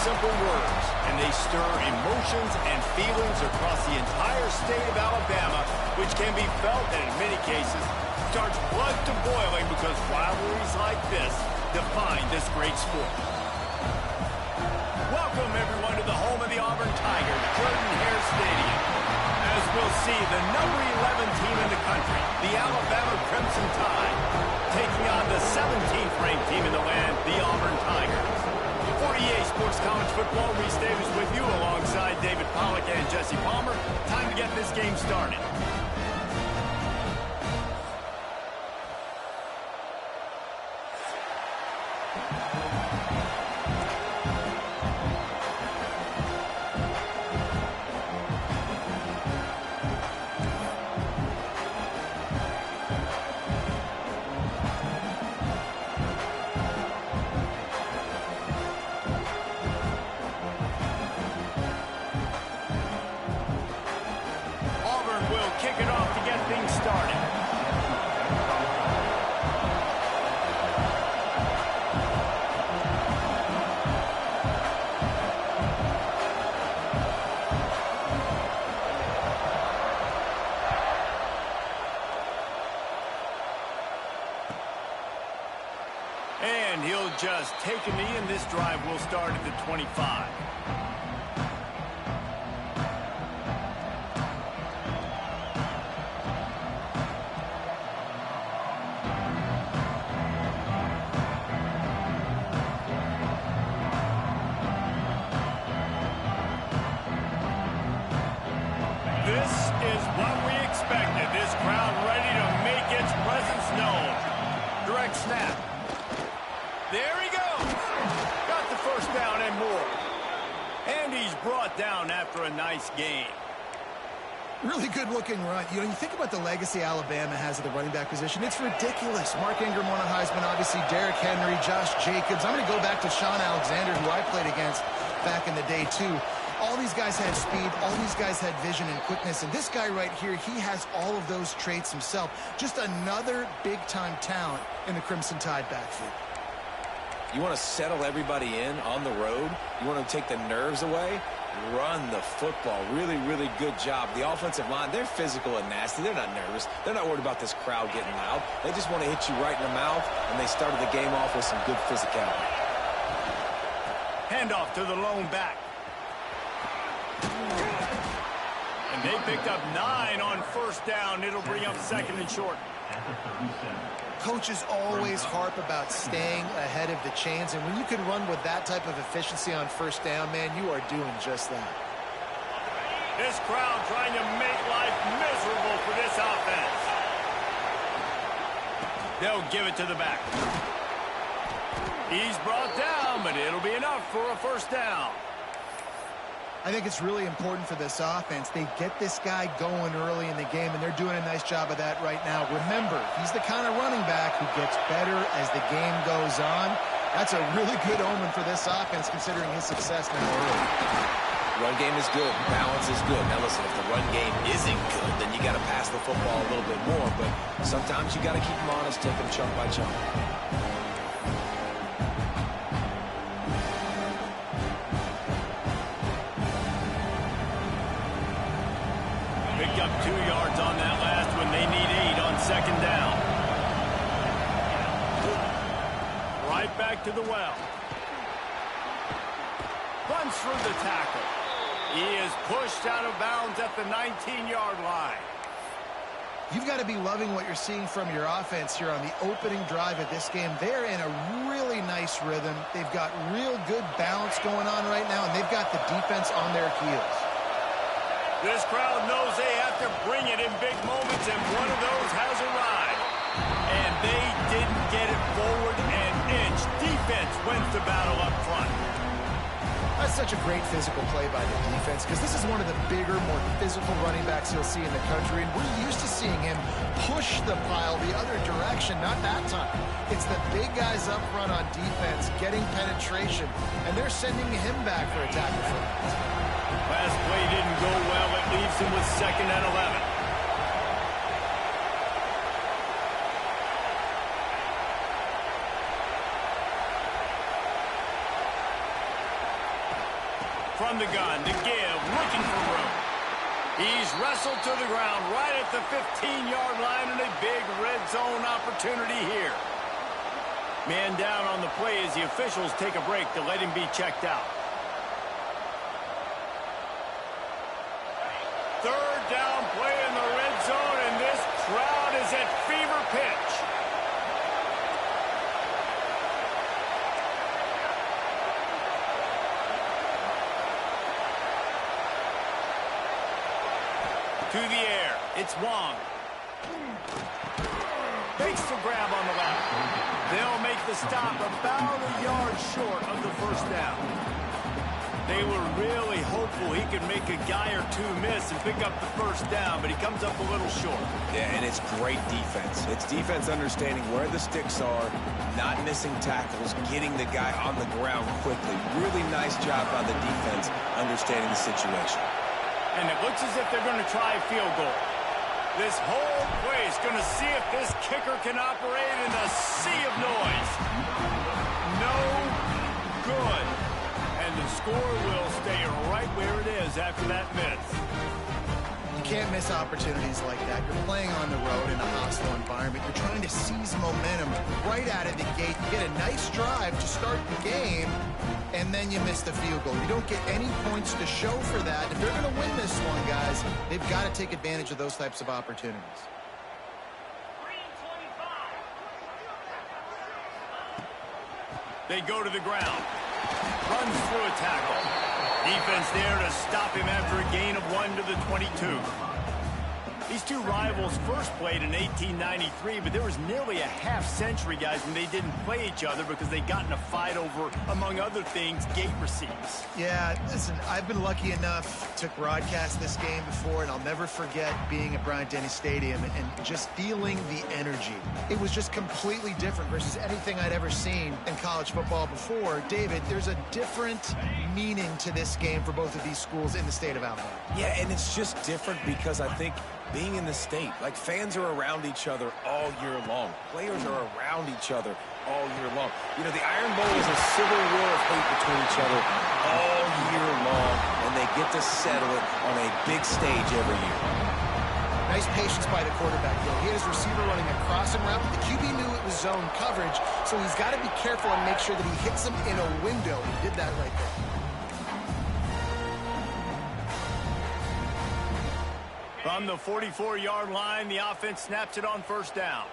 Simple words, and they stir emotions and feelings across the entire state of Alabama, which can be felt and in many cases starts blood to boiling because rivalries like this define this great sport. Welcome everyone to the home of the Auburn Tigers, Jordan-Hare Stadium. As we'll see, the number 11 team in the country, the Alabama Crimson Tide, taking on the 17th ranked team in the land, the Auburn Tigers. For EA Sports College Football, Reese Davis with you alongside David Pollack and Jesse Palmer. Time to get this game started. Kick it off to get things started. And he'll just take a knee, and this drive will start at the 25. This is what we expected. This crowd ready to make its presence known. Direct snap. There he goes. Got the first down and more. And he's brought down after a nice game. Really good-looking run. You know, you think about the legacy Alabama has at the running back position. It's ridiculous. Mark Ingram won a Heisman, obviously Derrick Henry, Josh Jacobs. I'm going to go back to Sean Alexander, who I played against back in the day, too. All these guys had speed. All these guys had vision and quickness. And this guy right here, he has all of those traits himself. Just another big-time talent in the Crimson Tide backfield. You want to settle everybody in on the road? You want to take the nerves away? Run the football. Really, really good job. The offensive line, they're physical and nasty. They're not nervous. They're not worried about this crowd getting loud. They just want to hit you right in the mouth, and they started the game off with some good physicality. Handoff to the lone back. And they picked up 9 on first down. It'll bring up second and short. Coaches always harp about staying ahead of the chains, and when you can run with that type of efficiency on first down, man, you are doing just that. This crowd trying to make life miserable for this offense. They'll give it to the back. He's brought down, but it'll be enough for a first down. I think it's really important for this offense. They get this guy going early in the game, and they're doing a nice job of that right now. Remember, he's the kind of running back who gets better as the game goes on. That's a really good omen for this offense, considering his success now early. Run game is good. Balance is good. Now, listen, if the run game isn't good, then you got to pass the football a little bit more. But sometimes you got to keep them honest, take them chunk by chunk. Picked up 2 yards on that last one. They need 8 on second down. Right back to the well. Runs through the tackle. He is pushed out of bounds at the 19-yard line. You've got to be loving what you're seeing from your offense here on the opening drive of this game. They're in a really nice rhythm. They've got real good balance going on right now, and they've got the defense on their heels. This crowd knows they have to bring it in big moments, and one of those has arrived. And they didn't get it forward an inch. Defense wins the battle up front. That's such a great physical play by the defense, because this is one of the bigger, more physical running backs you'll see in the country, and we're used to seeing him push the pile the other direction. Not that time. It's the big guys up front on defense getting penetration, and they're sending him back for a tackle for it. Last play didn't go well. It leaves him with 2nd and 11. From the gun to give, looking for room. He's wrestled to the ground right at the 15-yard line, and a big red zone opportunity here. Man down on the play as the officials take a break to let him be checked out. 3rd down play in the red zone, and this crowd is at fever pitch. To the air, it's Wong. Makes the grab on the left. They'll make the stop about a yard short of the 1st down. They were really hopeful he could make a guy or two miss and pick up the 1st down, but he comes up a little short. Yeah, and it's great defense. It's defense understanding where the sticks are, not missing tackles, getting the guy on the ground quickly. Really nice job by the defense understanding the situation. And it looks as if they're going to try a field goal. This whole place going to see if this kicker can operate in a sea of noise. No good. And the score will stay right where it is after that miss. You can't miss opportunities like that. You're playing on the road in a hostile environment. You're trying to seize momentum right out of the gate. You get a nice drive to start the game, and then you miss the field goal. You don't get any points to show for that. If they're going to win this one, guys, they've got to take advantage of those types of opportunities. They go to the ground. Runs through a tackle. Defense there to stop him after a gain of 1 to the 22. These two rivals first played in 1893, but there was nearly a half-century, guys, when they didn't play each other because they got in a fight over, among other things, gate receipts. Yeah, listen, I've been lucky enough to broadcast this game before, and I'll never forget being at Bryant-Denny Stadium and just feeling the energy. It was just completely different versus anything I'd ever seen in college football before. David, there's a different meaning to this game for both of these schools in the state of Alabama. Yeah, and it's just different because I think being in the state, like fans are around each other all year long. Players are around each other all year long. You know, the Iron Bowl is a civil war of hate between each other all year long, and they get to settle it on a big stage every year. Nice patience by the quarterback, though. He had his receiver running a crossing route. The QB knew it was zone coverage, so he's got to be careful and make sure that he hits him in a window. He did that right there. From the 44-yard line, the offense snaps it on 1st down.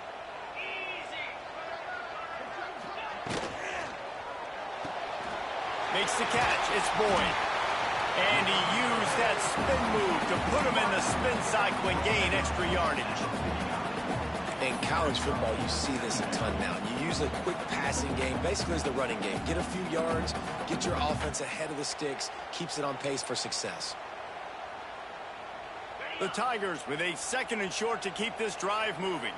Makes the catch. It's Boyd. And he used that spin move to put him in the spin cycle and gain extra yardage. In college football, you see this a ton now. You use a quick passing game, basically as the running game. Get a few yards, get your offense ahead of the sticks, keeps it on pace for success. The Tigers with a 2nd and short to keep this drive moving.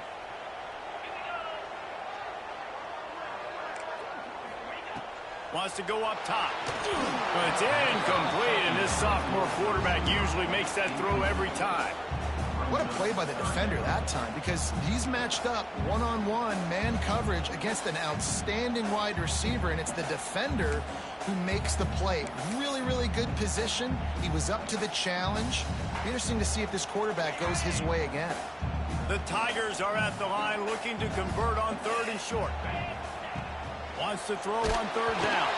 Wants to go up top. But it's incomplete, and this sophomore quarterback usually makes that throw every time. What a play by the defender that time, because he's matched up one-on-one man coverage against an outstanding wide receiver, and it's the defender who makes the play. Really, really good position. He was up to the challenge. Be interesting to see if this quarterback goes his way again. The Tigers are at the line looking to convert on 3rd and short. Wants to throw on 3rd down.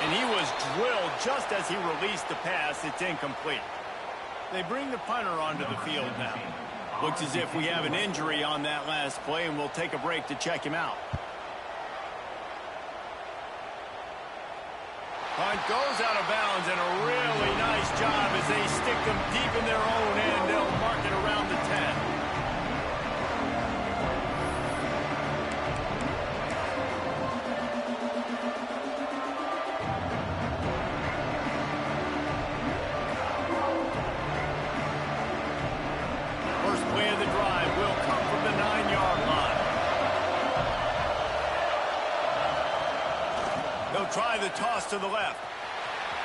And he was drilled just as he released the pass. It's incomplete. They bring the punter onto the field now. Looks as if we have an injury on that last play, and we'll take a break to check him out. Punt goes out of bounds, and a really nice job as they stick them deep in their own end. They'll mark it around the 10. Try the toss to the left.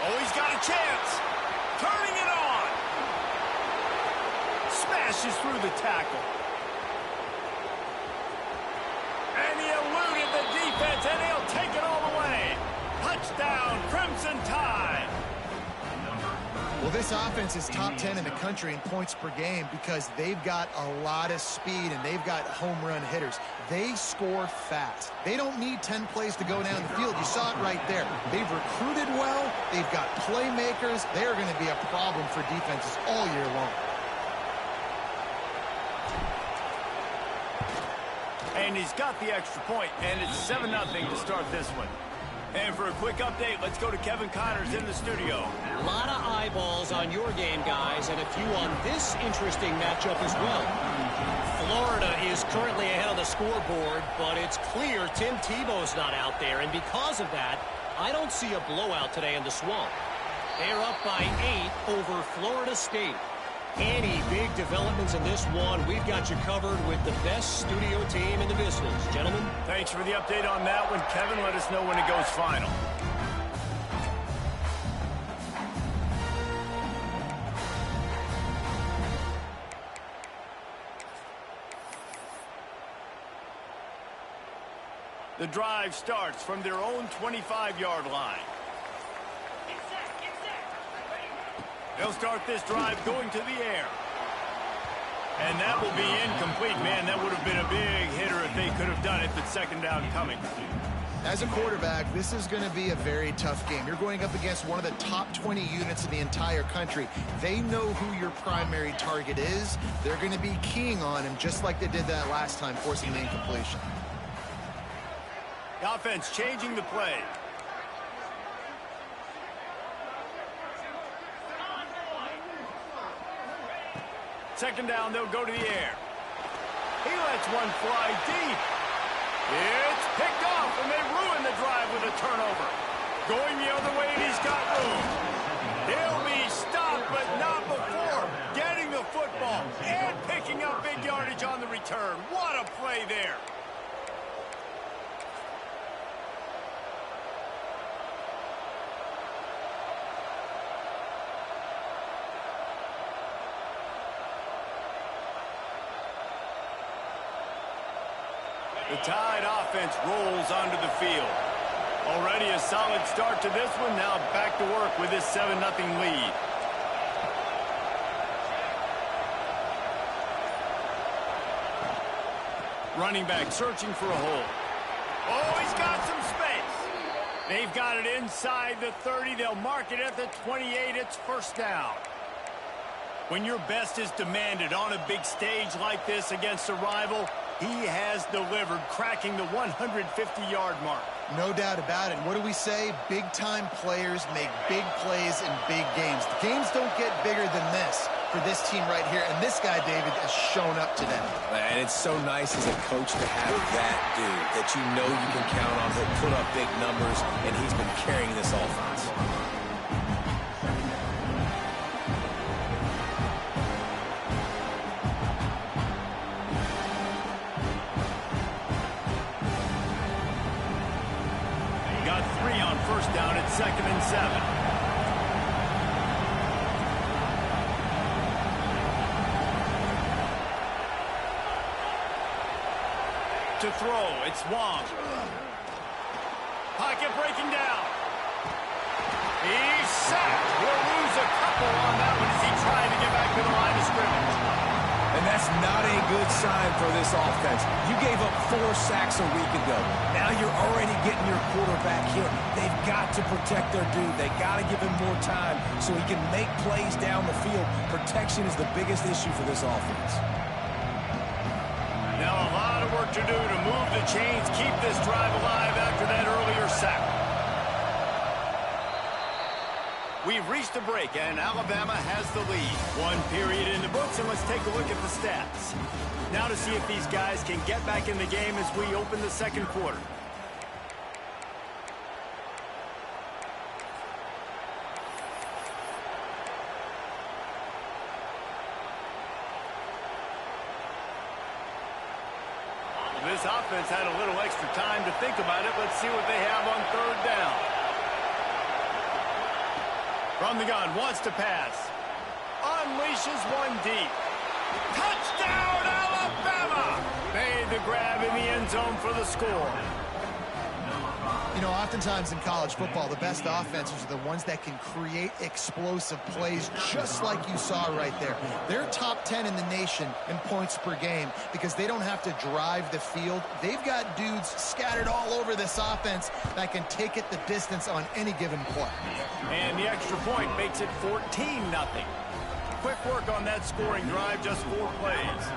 Oh, he's got a chance. Turning it on. Smashes through the tackle. And he eluded the defense, and he'll take it all the way. Touchdown, Crimson Tide. Well, this offense is top 10 in the country in points per game because they've got a lot of speed and they've got home run hitters. They score fast. They don't need 10 plays to go down the field. You saw it right there. They've recruited well. They've got playmakers. They're going to be a problem for defenses all year long. And he's got the extra point, and it's 7-0 to start this one. And for a quick update, let's go to Kevin Connors in the studio. A lot of eyeballs on your game, guys, and a few on this interesting matchup as well. Florida is currently ahead on the scoreboard, but it's clear Tim Tebow's not out there, and because of that, I don't see a blowout today in the Swamp. They're up by 8 over Florida State. Any big developments in this one, we've got you covered with the best studio team in the business. Gentlemen. Thanks for the update on that one, Kevin. Let us know when it goes final. The drive starts from their own 25-yard line. They'll start this drive going to the air. And that will be incomplete. Man, that would have been a big hitter if they could have done it, but 2nd down coming. As a quarterback, this is going to be a very tough game. You're going up against one of the top 20 units in the entire country. They know who your primary target is. They're going to be keying on him just like they did that last time, forcing the incompletion. The offense changing the play. Second down, they'll go to the air. He lets one fly deep. It's picked off, and they ruin the drive with a turnover. Going the other way, and he's got room. He'll be stopped, but not before getting the football and picking up big yardage on the return. What a play there. The Tide offense rolls onto the field. Already a solid start to this one. Now back to work with this 7-0 lead. Running back searching for a hole. Oh, he's got some space. They've got it inside the 30. They'll mark it at the 28. It's 1st down. When your best is demanded on a big stage like this against a rival, he has delivered, cracking the 150-yard mark. No doubt about it. What do we say? Big-time players make big plays in big games. The games don't get bigger than this for this team right here, and this guy, David, has shown up today. And it's so nice as a coach to have that dude that you know you can count on to put up big numbers, and he's been carrying this offense. first down at 2nd and 7. To throw, it's Wong. Pocket breaking down. He's sacked. He'll lose a couple on that one as he tried to get back to the line of scrimmage. And that's not a good sign for this offense. You gave up 4 sacks a week ago. Now you're already getting your quarterback hit. They've got to protect their dude. They got to give him more time so he can make plays down the field. Protection is the biggest issue for this offense. Now a lot of work to do to move the chains, keep this drive alive after that earlier sack. We've reached a break, and Alabama has the lead. 1 period in the books, and let's take a look at the stats. Now to see if these guys can get back in the game as we open the second quarter. This offense had a little extra time to think about it. Let's see what they have on 3rd down. From the gun, wants to pass. Unleashes one deep. Touchdown, Alabama! Made the grab in the end zone for the score. You know, oftentimes in college football, the best offenses are the ones that can create explosive plays, just like you saw right there. They're top 10 in the nation in points per game because they don't have to drive the field. They've got dudes scattered all over this offense that can take it the distance on any given play. And the extra point makes it 14-0. Quick work on that scoring drive, just 4 plays.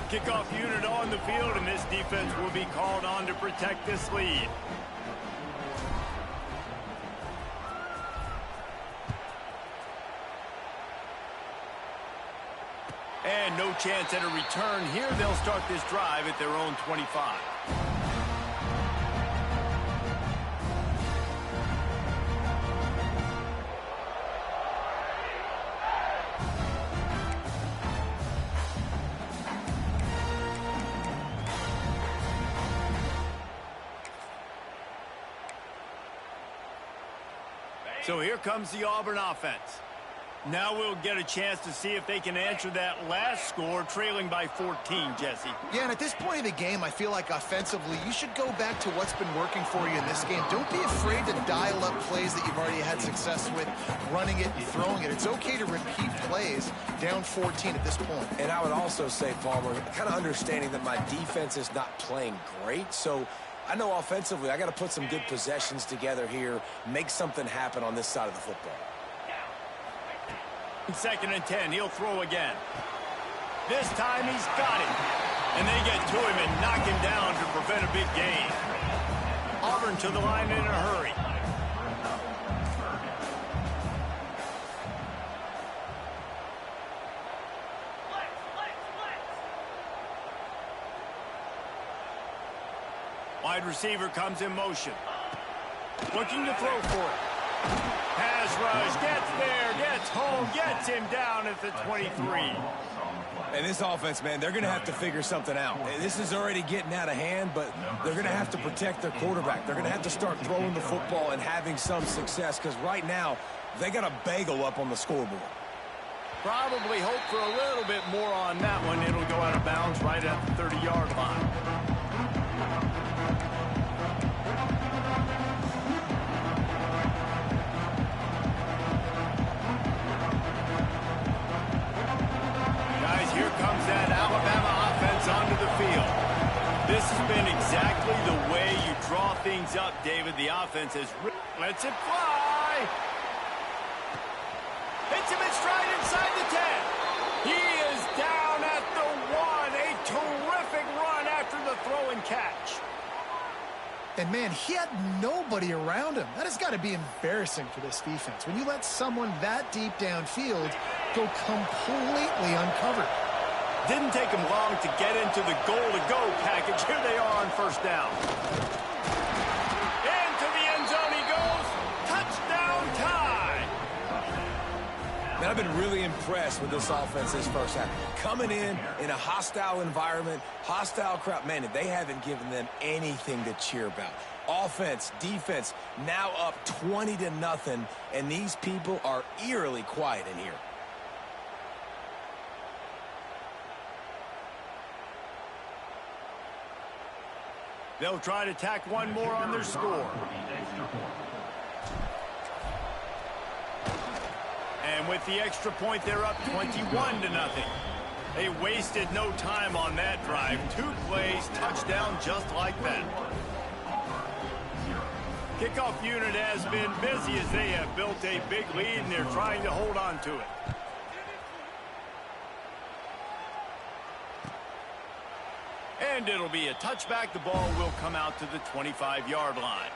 Kickoff unit on the field, and this defense will be called on to protect this lead. And no chance at a return here. They'll start this drive at their own 25. So here comes the Auburn offense. Now we'll get a chance to see if they can answer that last score, trailing by 14, Jesse. Yeah, and at this point of the game, I feel like offensively, you should go back to what's been working for you in this game. Don't be afraid to dial up plays that you've already had success with, running it and throwing it. It's okay to repeat plays down 14 at this point. And I would also say, Palmer, kind of understanding that my defense is not playing great, so I know offensively I got to put some good possessions together here, make something happen on this side of the football. 2nd and 10, he'll throw again. This time he's got it. And they get to him and knock him down to prevent a big gain. Auburn to the line in a hurry. Wide receiver comes in motion. Looking to throw for it. Pass rush, gets there, gets home, gets him down at the 23. And this offense, man, they're going to have to figure something out. This is already getting out of hand, but they're going to have to protect their quarterback. They're going to have to start throwing the football and having some success because right now they got a bagel up on the scoreboard. Probably hope for a little bit more on that one. It'll go out of bounds right at the 30-yard line. Here comes that Alabama offense onto the field. This has been exactly the way you draw things up, David. The offense has lets it fly. Hits him in stride inside the 10. He is down at the 1. A terrific run after the throw and catch. And, man, he had nobody around him. That has got to be embarrassing for this defense. When you let someone that deep downfield go completely uncovered. Didn't take him long to get into the goal-to-go package. Here they are on 1st down. Into the end zone he goes. Touchdown tie. Man, I've been really impressed with this offense this first half. Coming in a hostile environment, hostile crowd. Man, they haven't given them anything to cheer about. Offense, defense, now up 20-0, and these people are eerily quiet in here. They'll try to tack one more on their score. And with the extra point, they're up 21-0. They wasted no time on that drive. 2 plays, touchdown just like that. Kickoff unit has been busy as they have built a big lead, and they're trying to hold on to it. And it'll be a touchback. The ball will come out to the 25-yard line.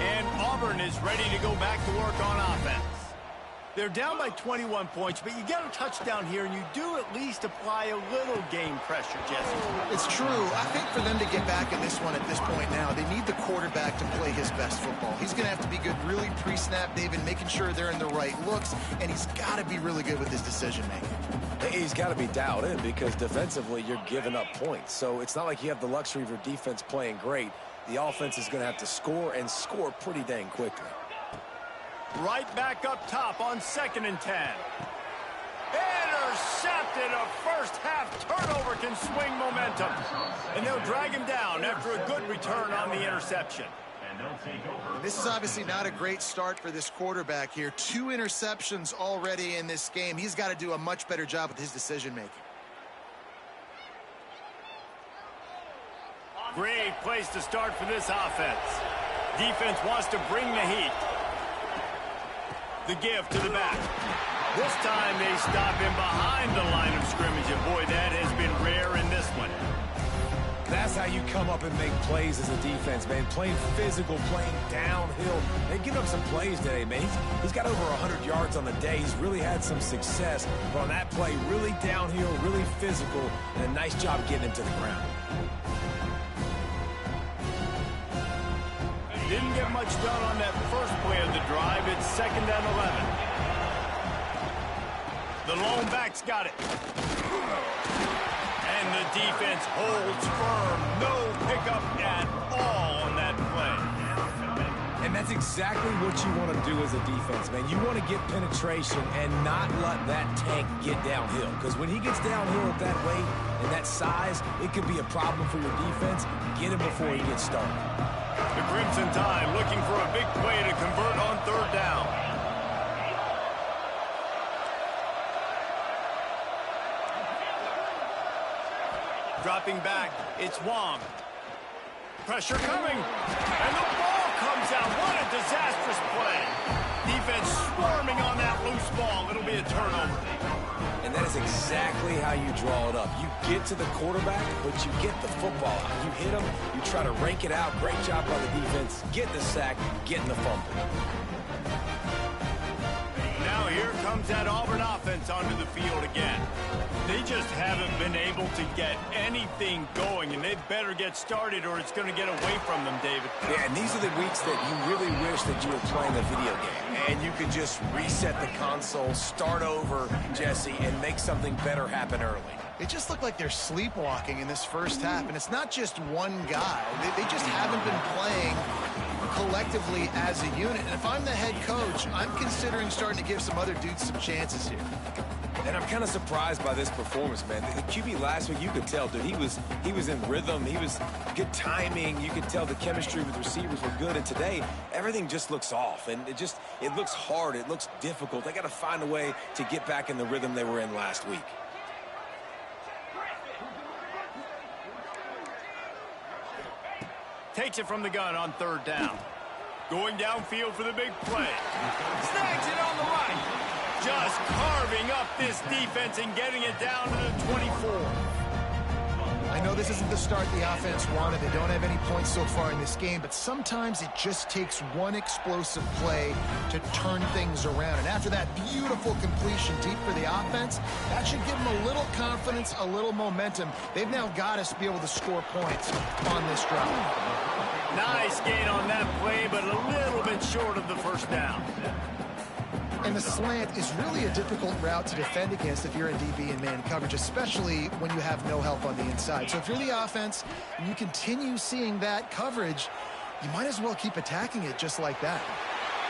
And Auburn is ready to go back to work on offense. They're down by 21 points, but you get a touchdown here, and you do at least apply a little game pressure, Jesse. It's true. I think for them to get back in this one at this point now, they need the quarterback to play his best football. He's going to have to be good really pre-snap, David, making sure they're in the right looks, and he's got to be really good with his decision-making. He's got to be dialed in because defensively you're giving up points. So it's not like you have the luxury of your defense playing great. The offense is going to have to score and score pretty dang quickly. Right back up top on 2nd and 10. Intercepted. A first half turnover can swing momentum. And they'll drag him down after a good return on the interception. This is obviously not a great start for this quarterback here. 2 interceptions already in this game. He's got to do a much better job with his decision-making. Great place to start for this offense. Defense wants to bring the heat. The give to the back. This time they stop him behind the line of scrimmage, and boy, that has been rare in this one. That's how you come up and make plays as a defense, man. Playing physical, playing downhill. They've given up some plays today, man. He's got over 100 yards on the day. He's really had some success. But on that play, really downhill, really physical, and a nice job getting him to the ground. Didn't get much done on that first play of the drive. It's 2nd and 11. The lone back's got it. And the defense holds firm. No pickup at all on that play. And that's exactly what you want to do as a defense, man. You want to get penetration and not let that tank get downhill. Because when he gets downhill at that weight and that size, it could be a problem for your defense. Get him before he gets started. The Crimson Tide looking for a big play to convert on 3rd down. Dropping back, it's Wong. Pressure coming, and the ball comes out. What a disastrous play. Defense swarming on that loose ball. It'll be a turnover. And that is exactly how you draw it up. You get to the quarterback, but you get the football out. You hit him, you try to rake it out. Great job by the defense. Getting the sack, getting the fumble. Now here comes that Auburn offense onto the field again. They just haven't been able to get anything going, and they better get started or it's going to get away from them, David. Yeah, and these are the weeks that you really wish that you were playing a video game, and you could just reset the console, start over, Jesse, and make something better happen early. It just looked like they're sleepwalking in this first half, and it's not just one guy. They just haven't been playing collectively as a unit. And if I'm the head coach, I'm considering starting to give some other dudes some chances here. And I'm kind of surprised by this performance, man. The QB last week, you could tell, dude, he was in rhythm. He was good timing. You could tell the chemistry with receivers were good. And today, everything just looks off. And it looks hard. It looks difficult. They got to find a way to get back in the rhythm they were in last week. Takes it from the gun on 3rd down. Going downfield for the big play. Snags it on the right. Just carving up this defense and getting it down to the 24. I I know this isn't the start the offense wanted. They don't have any points so far in this game, but sometimes it just takes one explosive play to turn things around. And after that beautiful completion deep for the offense, that should give them a little confidence, a little momentum. They've now got us to be able to score points on this drive. Nice gain on that play, but a little bit short of the first down. And the slant is really a difficult route to defend against if you're in DB and man coverage, especially when you have no help on the inside. So if you're the offense and you continue seeing that coverage, you might as well keep attacking it just like that.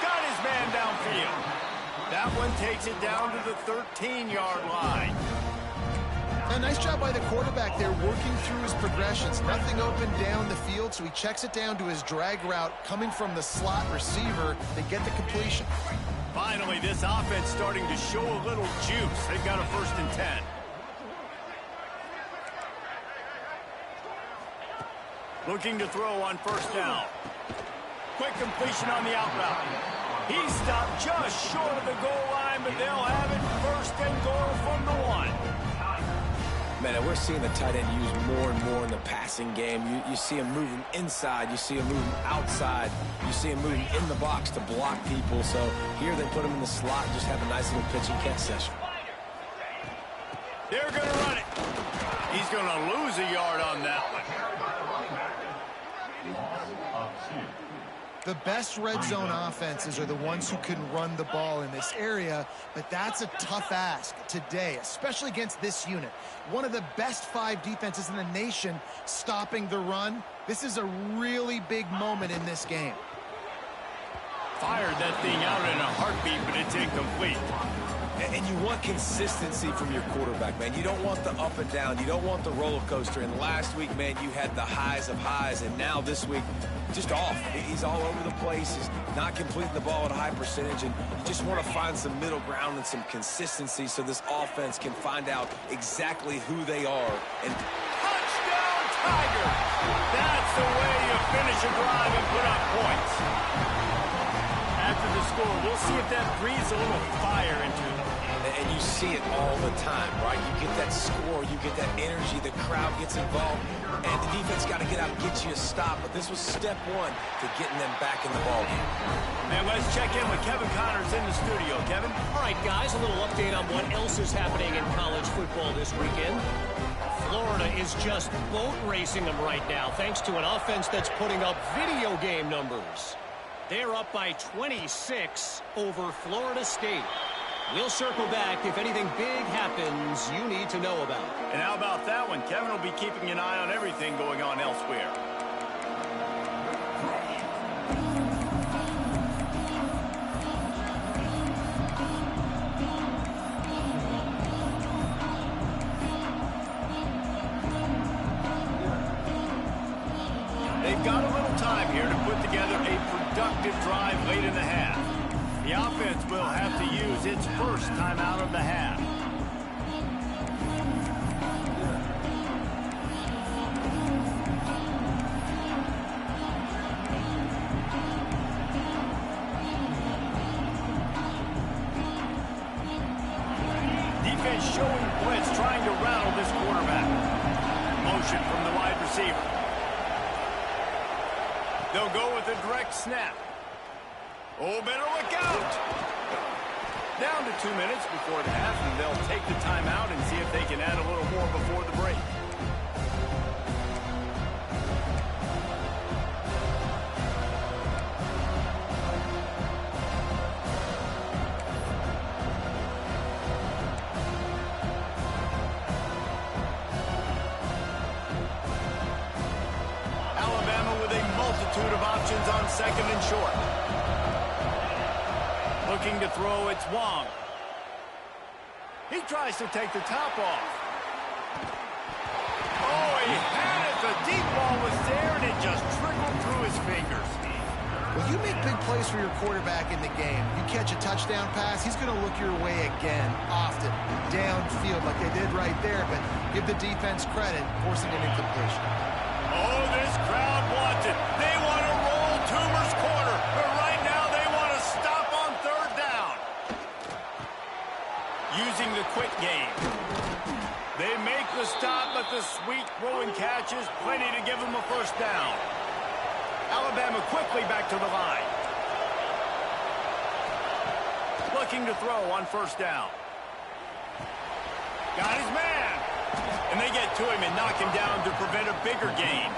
Got his man downfield. That one takes it down to the 13-yard line. A nice job by the quarterback there working through his progressions. Nothing open down the field, so he checks it down to his drag route coming from the slot receiver to get the completion. Finally, this offense starting to show a little juice. They've got a 1st and 10. Looking to throw on 1st down. Quick completion on the out route. He stopped just short of the goal line, but they'll have it 1st and goal from the 1. Man, we're seeing the tight end used more and more in the passing game. You see him moving inside. You see him moving outside. You see him moving in the box to block people. So here they put him in the slot and just have a nice little pitch and catch session. They're going to run it. He's going to lose a yard on that one. The best red zone offenses are the ones who can run the ball in this area, but that's a tough ask today, especially against this unit. One of the best 5 defenses in the nation stopping the run. This is a really big moment in this game. Fired that thing out in a heartbeat, but it's incomplete. And you want consistency from your quarterback, man. You don't want the up and down. You don't want the roller coaster. And last week, man, you had the highs of highs. And now this week, just off. He's all over the place. He's not completing the ball at a high percentage. And you just want to find some middle ground and some consistency so this offense can find out exactly who they are. And touchdown, Tigers! That's the way you finish a drive and put up points. After the score, we'll see if that breathes a little fire into them. And you see it all the time, right? You get that score, you get that energy, the crowd gets involved, and the defense got to get out and get you a stop. But this was step 1 to getting them back in the ballgame. And let's check in with Kevin Connors in the studio. Kevin? All right, guys, a little update on what else is happening in college football this weekend. Florida is just boat racing them right now, thanks to an offense that's putting up video game numbers. They're up by 26 over Florida State. We'll circle back if anything big happens you need to know about. And how about that one? Kevin will be keeping an eye on everything going on elsewhere. They've got a little time here to put together a productive drive late in the half. The offense will have to use its first timeout of the half. Defense showing blitz, trying to rattle this quarterback. Motion from the wide receiver. They'll go with a direct snap. Oh, better look out. Down to 2 minutes before the half, and they'll take the timeout and see if they can add a little more before the break. Alabama with a multitude of options on 2nd and short. Looking to throw, it's Wong. He tries to take the top off. Oh, he had it. The deep ball was there, and it just trickled through his fingers. Well, you make big plays for your quarterback in the game. You catch a touchdown pass, he's going to look your way again, often, downfield like they did right there, but give the defense credit, forcing an incompletion. Oh, this crowd wants it. They want to roll Toomer's corner, but right now they want to stop on 3rd down. Using the quick game. They make the stop, but the sweet throwing catch stretches, plenty to give them a first down. Alabama quickly back to the line. Looking to throw on first down. Got his man. And they get to him and knock him down to prevent a bigger gain.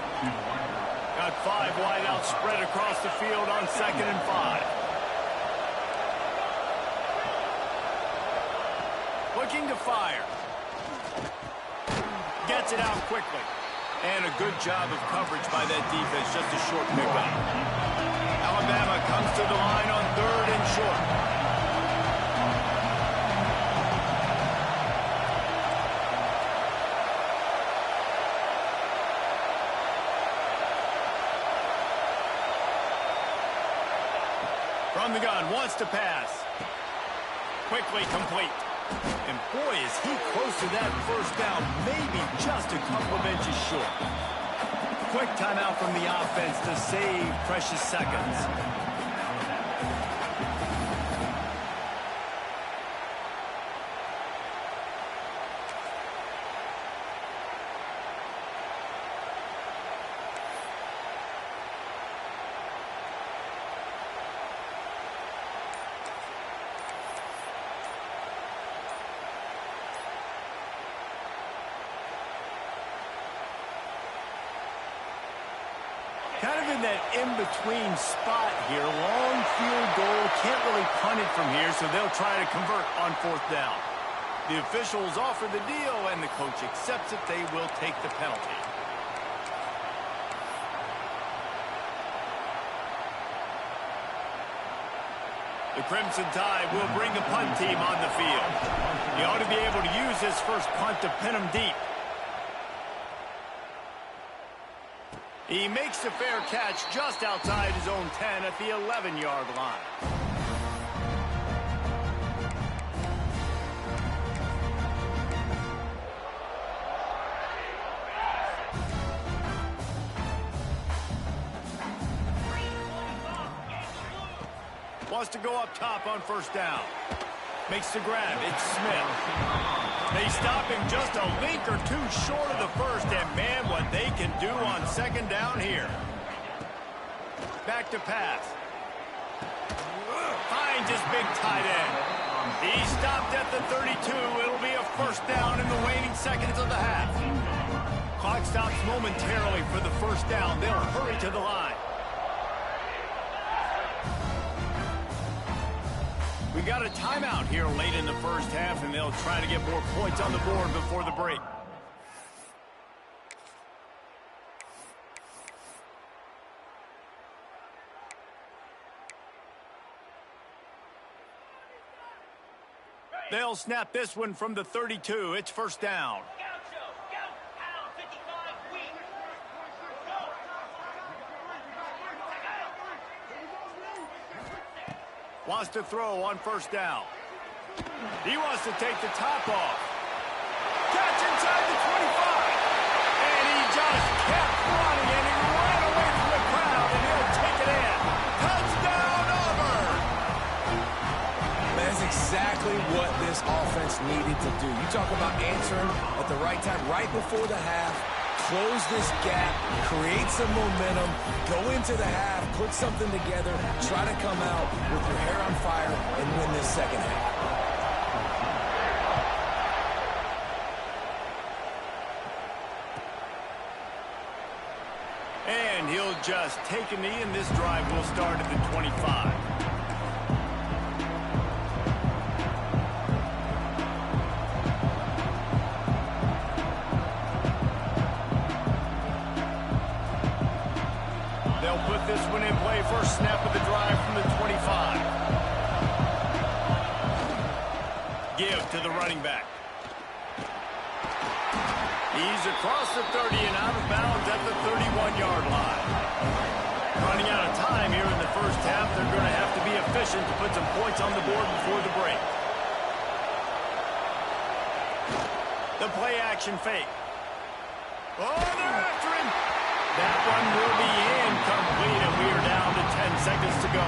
Got 5 wideouts spread across the field on 2nd and 5. Looking to fire. Gets it out quickly. And a good job of coverage by that defense. Just a short pickup. Alabama comes to the line on 3rd and short. From the gun, wants to pass. Quickly complete. And boy, is he close to that first down, maybe just a couple of inches short. Quick timeout from the offense to save precious seconds. Kind of in that in-between spot here. Long field goal. Can't really punt it from here, so they'll try to convert on 4th down. The officials offer the deal, and the coach accepts it. They will take the penalty. The Crimson Tide will bring the punt team on the field. He ought to be able to use his first punt to pin him deep. He makes the fair catch just outside his own 10 at the 11-yard line. Wants to go up top on first down. Makes the grab. It's Smith. They stop him just a link or two short of the first, and man, what they can do on 2nd down here. Back to pass. Finds his big tight end. He stopped at the 32. It'll be a first down in the waning seconds of the half. Clock stops momentarily for the first down. They'll hurry to the line. We got a timeout here late in the first half, and they'll try to get more points on the board before the break. They'll snap this one from the 32. It's first down. Wants to throw on first down. He wants to take the top off. Catch inside the 25. And he just kept running, and he ran away from the crowd, and he'll take it in. Touchdown, Auburn! That's exactly what this offense needed to do. You talk about answering at the right time, right before the half. Close this gap, create some momentum, go into the half, put something together, try to come out with your hair on fire and win this second half. And he'll just take a knee, and this drive will start at the 25. This one in play, first snap of the drive from the 25. Give to the running back. He's across the 30 and out of bounds at the 31-yard line. Running out of time here in the first half. They're going to have to be efficient to put some points on the board before the break. The play action fake. Oh, they're after him. That one will be incomplete, and we are down to 10 seconds to go.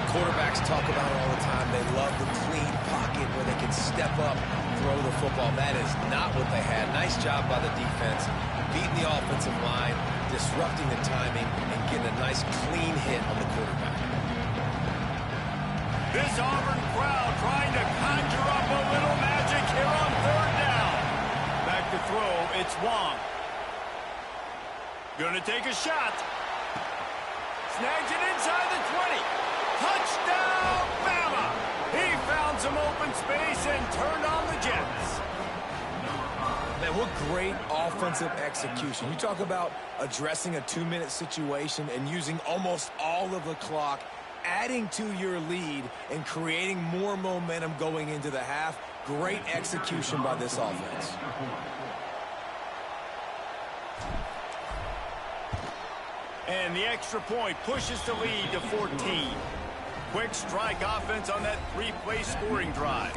Quarterbacks talk about it all the time. They love the clean pocket where they can step up, throw the football. That is not what they had. Nice job by the defense, beating the offensive line, disrupting the timing, and getting a nice clean hit on the quarterback. This Auburn crowd trying to conjure up a little magic here on third down. Back to throw, it's Wong. Gonna take a shot. Snags it inside the 20. Touchdown, Bama! He found some open space and turned on the Jets. Man, what great offensive execution. You talk about addressing a 2-minute situation and using almost all of the clock, adding to your lead, and creating more momentum going into the half. Great execution by this offense. And the extra point pushes the lead to 14. Quick strike offense on that 3-play scoring drive.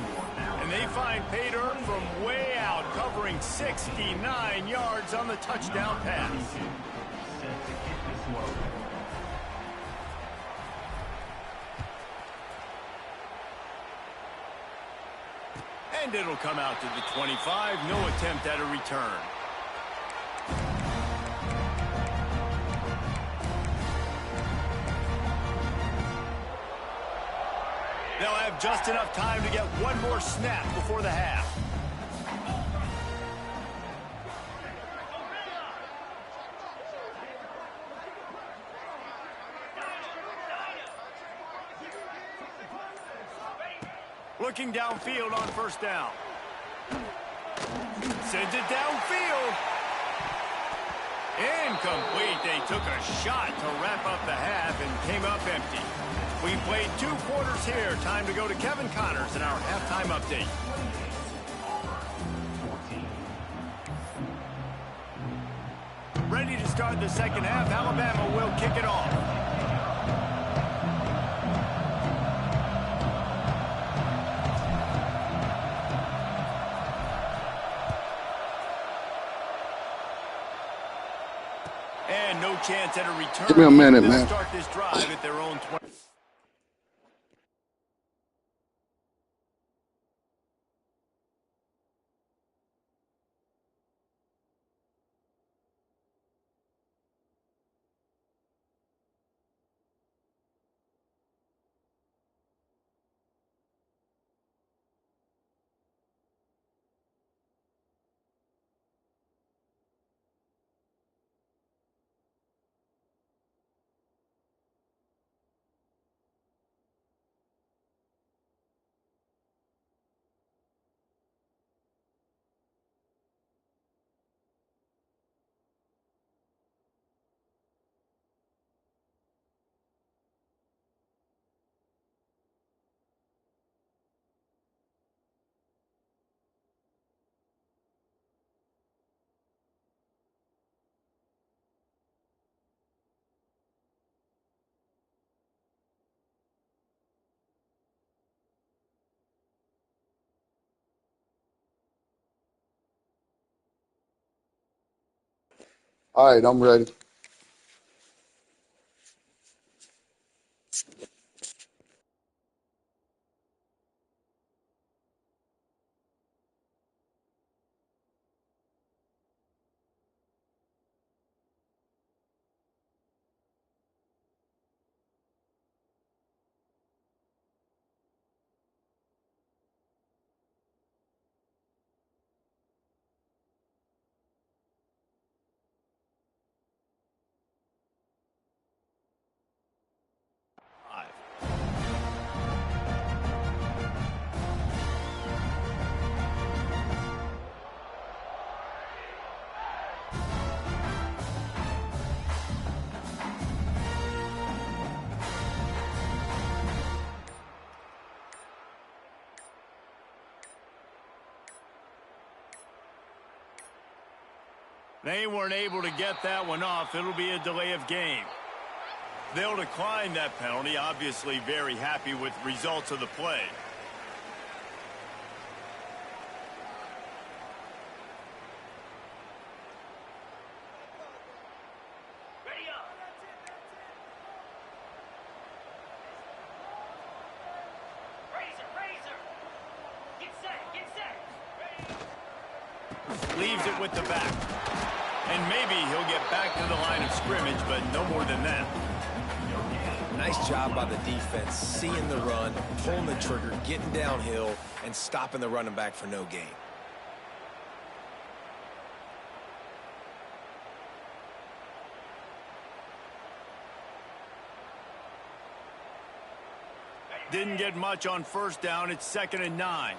And they find pay dirt from way out, covering 69 yards on the touchdown pass. And it'll come out to the 25. No attempt at a return. They'll have just enough time to get one more snap before the half. Looking downfield on first down. Sends it downfield. Incomplete. They took a shot to wrap up the half and came up empty. We played 2 quarters here. Time to go to Kevin Connors in our halftime update. Ready to start the second half. Alabama will kick it off. And no chance at a return. Give me a minute, They'll man. start this drive at their own 20. All right, I'm ready. They weren't able to get that one off. It'll be a delay of game. They'll decline that penalty. Obviously very happy with results of the play. Leaves it with the back. And maybe he'll get back to the line of scrimmage, but no more than that. Nice job by the defense, seeing the run, pulling the trigger, getting downhill, and stopping the running back for no gain. Didn't get much on first down. It's 2nd and 9.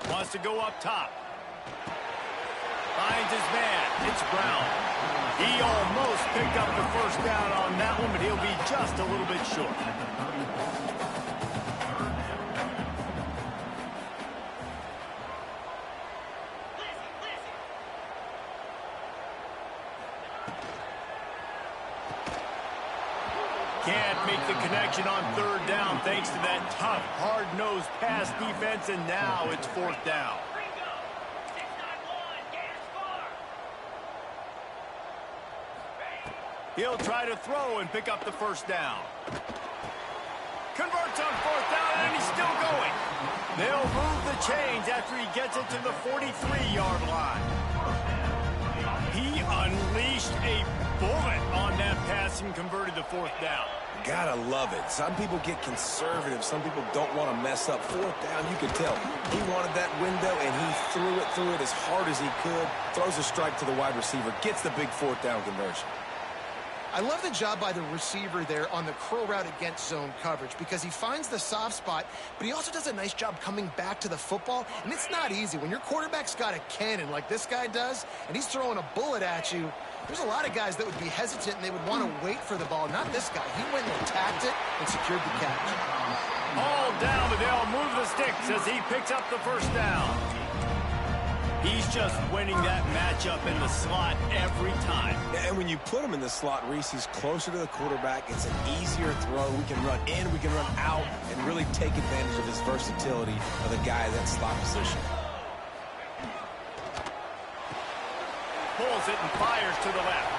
Wants to go up top. Finds his man. It's Brown. He almost picked up the first down on that one, but he'll be just a little bit short. Can't make the connection on 3rd down thanks to that tough, hard-nosed pass defense, and now it's 4th down. He'll try to throw and pick up the first down. Converts on 4th down, and he's still going. They'll move the chains after he gets it to the 43-yard line. He unleashed a bullet on that pass and converted the 4th down. Gotta love it. Some people get conservative. Some people don't want to mess up. 4th down, you can tell. He wanted that window, and he threw it as hard as he could. Throws a strike to the wide receiver. Gets the big 4th down conversion. I love the job by the receiver there on the curl route against zone coverage because he finds the soft spot, but he also does a nice job coming back to the football, and it's not easy. When your quarterback's got a cannon like this guy does, and he's throwing a bullet at you, there's a lot of guys that would be hesitant and they would want to wait for the ball. Not this guy. He went and attacked it and secured the catch. All down, but they'll move the sticks as he picks up the first down. He's just winning that matchup in the slot every time. And when you put him in the slot, Reese, he's closer to the quarterback. It's an easier throw. We can run in, we can run out, and really take advantage of his versatility of the guy in that slot position. Pulls it and fires to the left.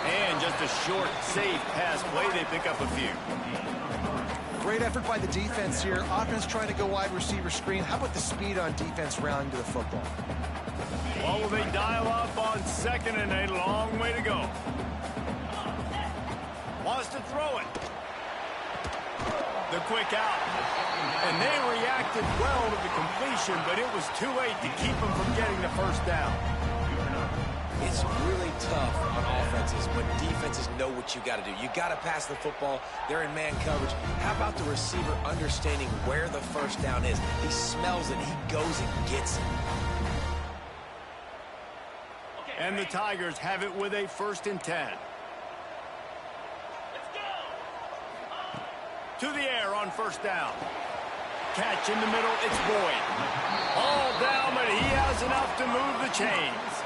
And just a short, safe pass play. They pick up a few. Great effort by the defense here. Offense trying to go wide receiver screen. How about the speed on defense rounding to the football? Well, will they dial up on 2nd and 8? Long way to go. Wants to throw it. The quick out. And they reacted well to the completion, but it was too late to keep them from getting the first down. It's really tough on offenses when defenses know what you got to do. You got to pass the football. They're in man coverage. How about the receiver understanding where the first down is? He smells it. He goes and gets it. And the Tigers have it with a 1st and 10. To the air on first down. Catch in the middle. It's Boyd. All down, but he has enough to move the chains.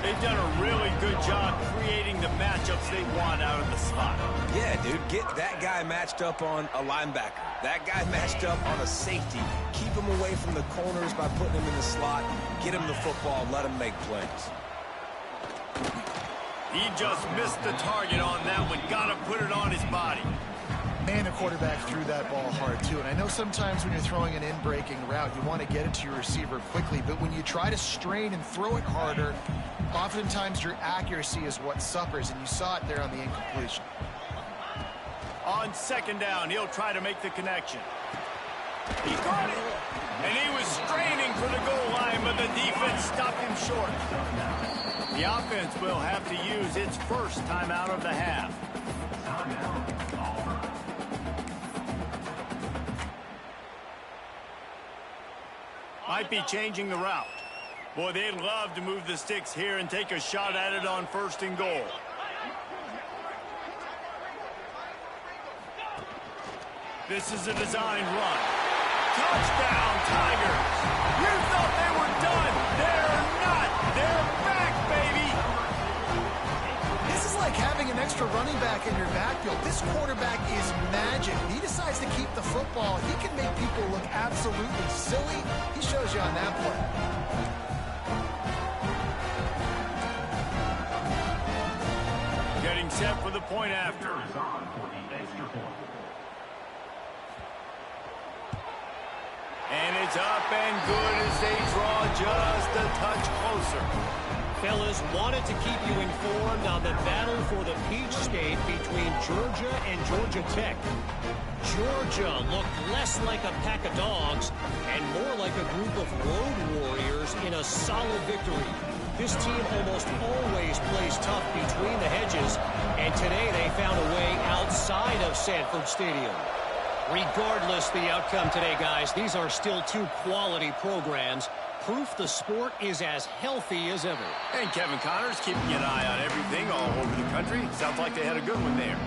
They've done a really good job creating the matchups they want out of the slot. Yeah, dude, get that guy matched up on a linebacker. That guy matched up on a safety. Keep him away from the corners by putting him in the slot. Get him the football. Let him make plays. He just missed the target on that one. Got to put it on his body. Man, the quarterback threw that ball hard, too. And I know sometimes when you're throwing an in-breaking route, you want to get it to your receiver quickly. But when you try to strain and throw it harder, oftentimes your accuracy is what suffers. And you saw it there on the incompletion. On 2nd down, he'll try to make the connection. He got it. And he was straining for the goal line, but the defense stopped him short. The offense will have to use its first timeout of the half. Might be changing the route. Boy, they'd love to move the sticks here and take a shot at it on 1st and goal. This is a designed run. Touchdown, Tigers. You thought they were done. They're not. They're back, baby. This is like having an extra running back in your backfield. This quarterback is magic. He decides to keep the football. He can make people look absolutely silly. He shows you on that play. Getting set for the point after. And it's up and good as they draw just a touch closer. Fellas, wanted to keep you informed on the battle for the Peach State between Georgia and Georgia Tech. Georgia looked less like a pack of dogs and more like a group of road warriors in a solid victory. This team almost always plays tough between the hedges, and today they found a way outside of Sanford Stadium. Regardless the outcome today, guys, these are still two quality programs. Proof the sport is as healthy as ever. And Kevin Connors keeping an eye on everything all over the country. Sounds like they had a good one there.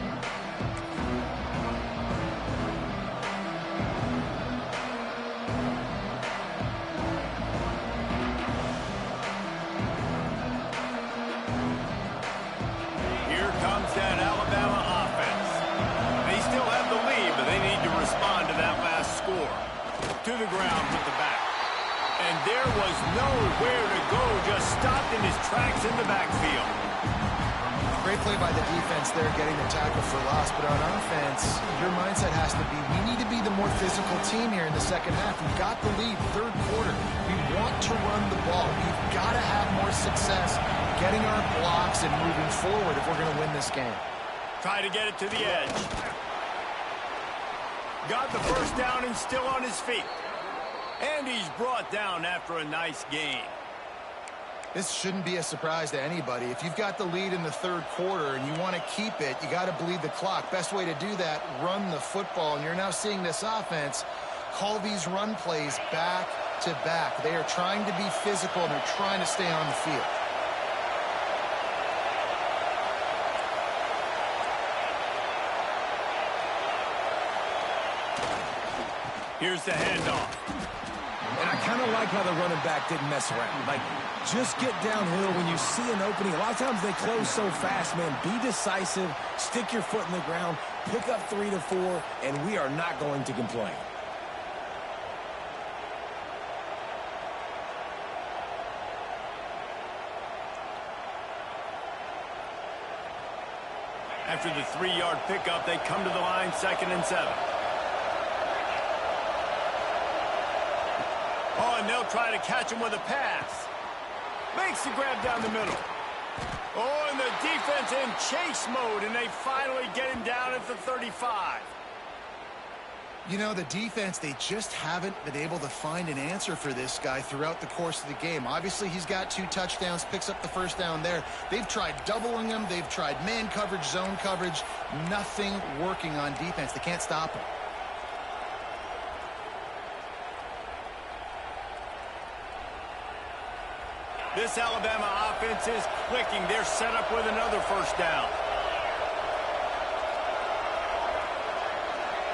Here comes that Alabama offense. They still have the lead, but they need to respond to that last score. To the ground with the back. And there was nowhere to go, just stopped in his tracks in the backfield. Great play by the defense there, getting the tackle for loss. But on offense, your mindset has to be, we need to be the more physical team here in the second half. We've got the lead, third quarter. We want to run the ball. We've got to have more success getting our blocks and moving forward if we're going to win this game. Try to get it to the edge. Got the first down and still on his feet. And he's brought down after a nice gain. This shouldn't be a surprise to anybody. If you've got the lead in the third quarter and you want to keep it, you got to bleed the clock. Best way to do that, run the football. And you're now seeing this offense call these run plays back to back. They are trying to be physical and they're trying to stay on the field. Here's the handoff. And I kind of like how the running back didn't mess around. Like, just get downhill when you see an opening. A lot of times they close so fast, man. Be decisive, stick your foot in the ground, pick up 3 to 4, and we are not going to complain. After the 3-yard pickup, they come to the line, 2nd and 7. Oh, and they'll try to catch him with a pass. Makes the grab down the middle. Oh, and the defense in chase mode, and they finally get him down at the 35. You know, the defense, they just haven't been able to find an answer for this guy throughout the course of the game. Obviously, he's got 2 touchdowns, picks up the first down there. They've tried doubling him. They've tried man coverage, zone coverage. Nothing working on defense. They can't stop him. This Alabama offense is clicking. They're set up with another first down.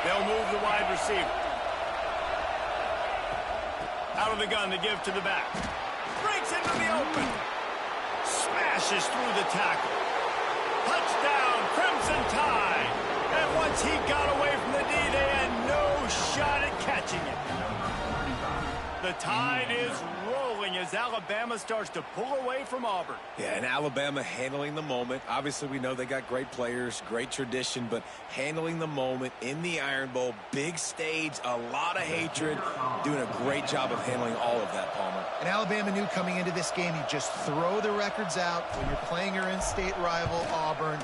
They'll move the wide receiver. Out of the gun to give to the back. Breaks into the open. Smashes through the tackle. Touchdown, Crimson Tide. And once he got away from the D, they had no shot at catching it. The Tide is rolling as Alabama starts to pull away from Auburn. Yeah, and Alabama handling the moment. Obviously, we know they got great players, great tradition, but handling the moment in the Iron Bowl, big stage, a lot of hatred, doing a great job of handling all of that, Palmer. And Alabama knew coming into this game, you just throw the records out when you're playing your in-state rival, Auburn.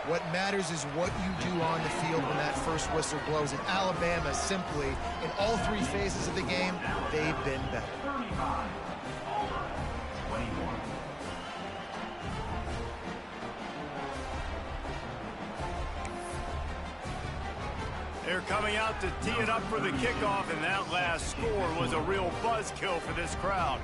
What matters is what you do on the field when that first whistle blows. And Alabama simply, in all 3 phases of the game, they've been better. They're coming out to tee it up for the kickoff, and that last score was a real buzzkill for this crowd.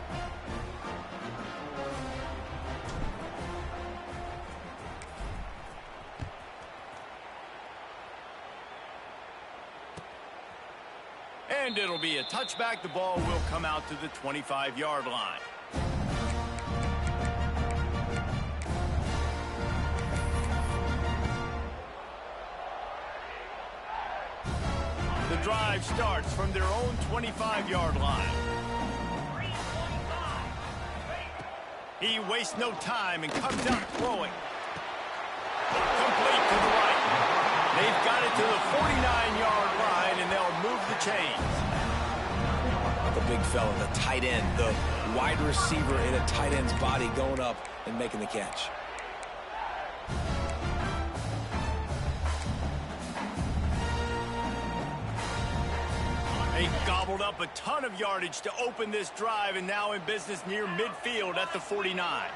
And it'll be a touchback. The ball will come out to the 25-yard line. The drive starts from their own 25-yard line. He wastes no time and comes out throwing. Complete to the right. They've got it to the 49-yard line, and they'll move the chains. about the big fella, the tight end, the wide receiver in a tight end's body going up and making the catch. They gobbled up a ton of yardage to open this drive, and now in business near midfield at the 49.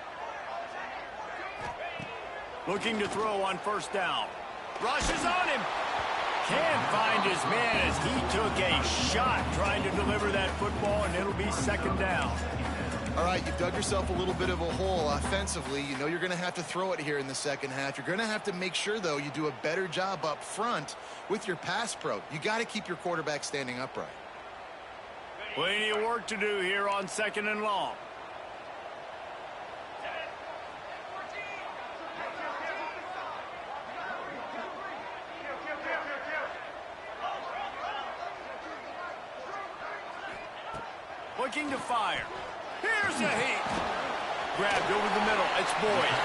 Looking to throw on first down. Rushes on him. Can't find his man as he took a shot trying to deliver that football, and it'll be second down. All right, you've dug yourself a little bit of a hole offensively. You know you're going to have to throw it here in the second half. You're going to have to make sure, though, you do a better job up front with your pass pro. You got to keep your quarterback standing upright. Plenty of work to do here on second and long. Looking to fire. Here's a heat. Grabbed over the middle. It's Boyd.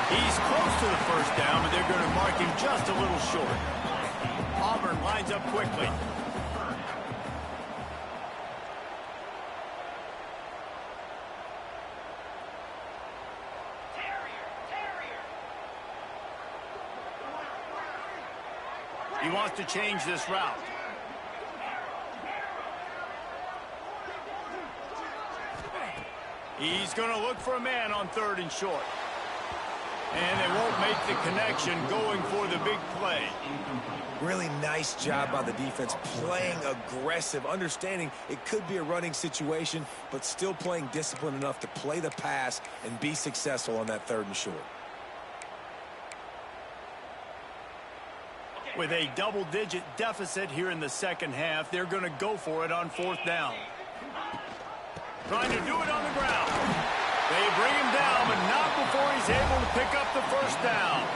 He's close to the first down, but they're going to mark him just a little short. Auburn lines up quickly. He wants to change this route. He's going to look for a man on third and short. And they won't make the connection going for the big play. Really nice job by the defense, playing aggressive, understanding it could be a running situation, but still playing disciplined enough to play the pass and be successful on that third and short. With a double-digit deficit here in the second half, they're going to go for it on fourth down. Trying to do it on the ground. They bring him down, but not before he's able to pick up the first down.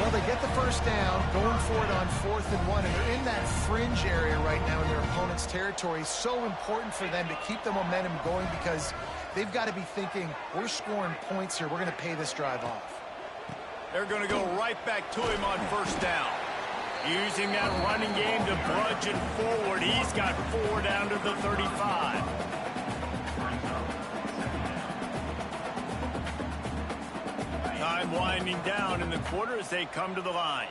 Well, they get the first down, going for it on 4th and 1, and they're in that fringe area right now in their opponent's territory. So important for them to keep the momentum going because they've got to be thinking, we're scoring points here. We're going to pay this drive off. They're going to go right back to him on first down. Using that running game to bludgeon forward. He's got 4 down to the 35. Time winding down in the quarter as they come to the line.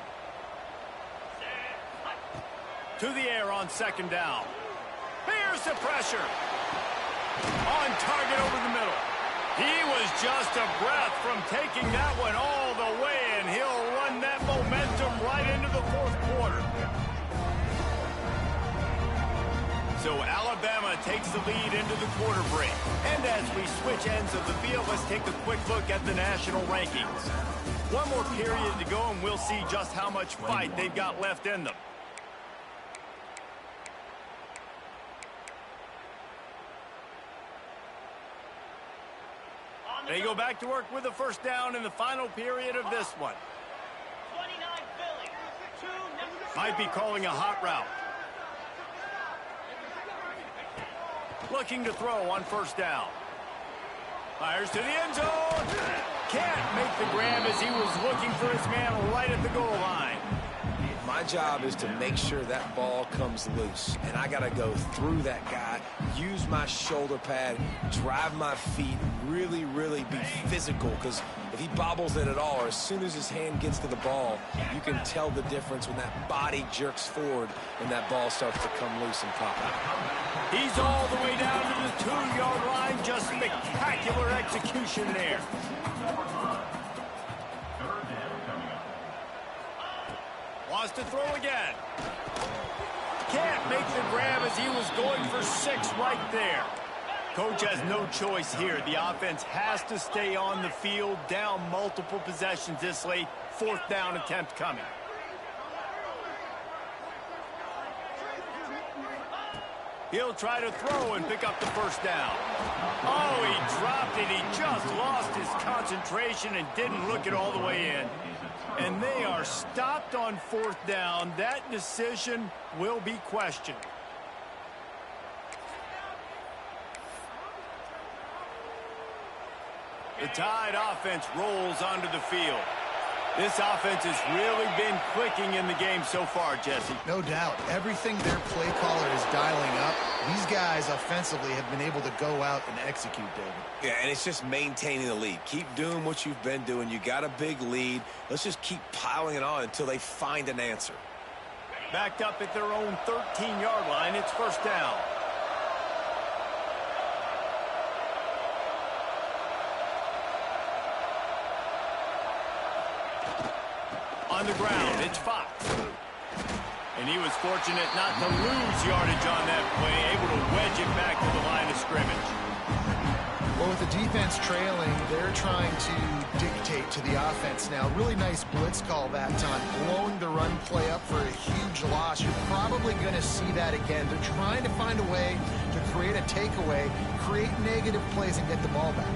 To the air on second down. Here's the pressure. On target over the middle. He was just a breath from taking that one all the way, and he'll run that momentum right into the fourth quarter. So Alabama takes the lead into the quarter break. And as we switch ends of the field, let's take a quick look at the national rankings. One more period to go, and we'll see just how much fight they've got left in them. They go back to work with a first down in the final period of this one. Might be calling a hot route. Looking to throw on first down. Fires to the end zone. Can't make the grab as he was looking for his man right at the goal line. My job is to make sure that ball comes loose, and I got to go through that guy, use my shoulder pad, drive my feet, really, really be physical, because if he bobbles it at all, or as soon as his hand gets to the ball, you can tell the difference when that body jerks forward and that ball starts to come loose and pop out. He's all the way down to the 2-yard line. Just spectacular execution there. Wants to throw again. Can't make the grab as he was going for 6 right there. Coach has no choice here. The offense has to stay on the field, down multiple possessions this late. 4th down attempt coming. He'll try to throw and pick up the first down. Oh, he dropped it. He just lost his concentration and didn't look it all the way in. And they are stopped on 4th down. That decision will be questioned. The Tide offense rolls onto the field. This offense has really been clicking in the game so far, Jesse. No doubt. Everything their play caller is dialing up, these guys offensively have been able to go out and execute, David. Yeah, and it's just maintaining the lead. Keep doing what you've been doing. You got a big lead. Let's just keep piling it on until they find an answer. Backed up at their own 13-yard line. It's first down. On the ground, it's Fox. And he was fortunate not to lose yardage on that play, able to wedge it back to the line of scrimmage. Well, with the defense trailing, they're trying to dictate to the offense now. Really nice blitz call that time, blowing the run play up for a huge loss. You're probably going to see that again. They're trying to find a way to create a takeaway, create negative plays, and get the ball back.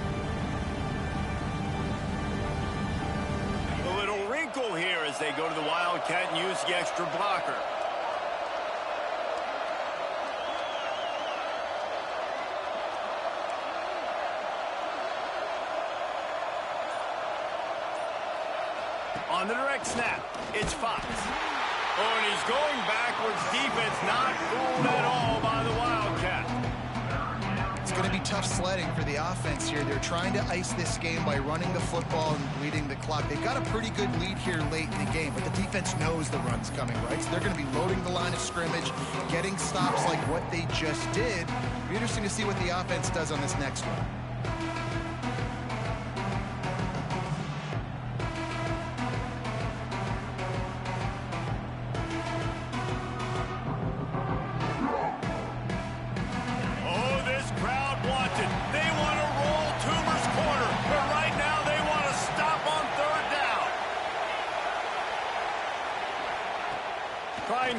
A little wrinkle here as they go to the Wildcat and use the extra blocker. On the direct snap, it's Fox. Oh, and he's going backwards. Defense not fooled at all by the Wildcat. It's going to be tough sledding for the offense here. They're trying to ice this game by running the football and bleeding the clock. They've got a pretty good lead here late in the game, but the defense knows the run's coming, right? So they're going to be loading the line of scrimmage, getting stops like what they just did. It'll be interesting to see what the offense does on this next one.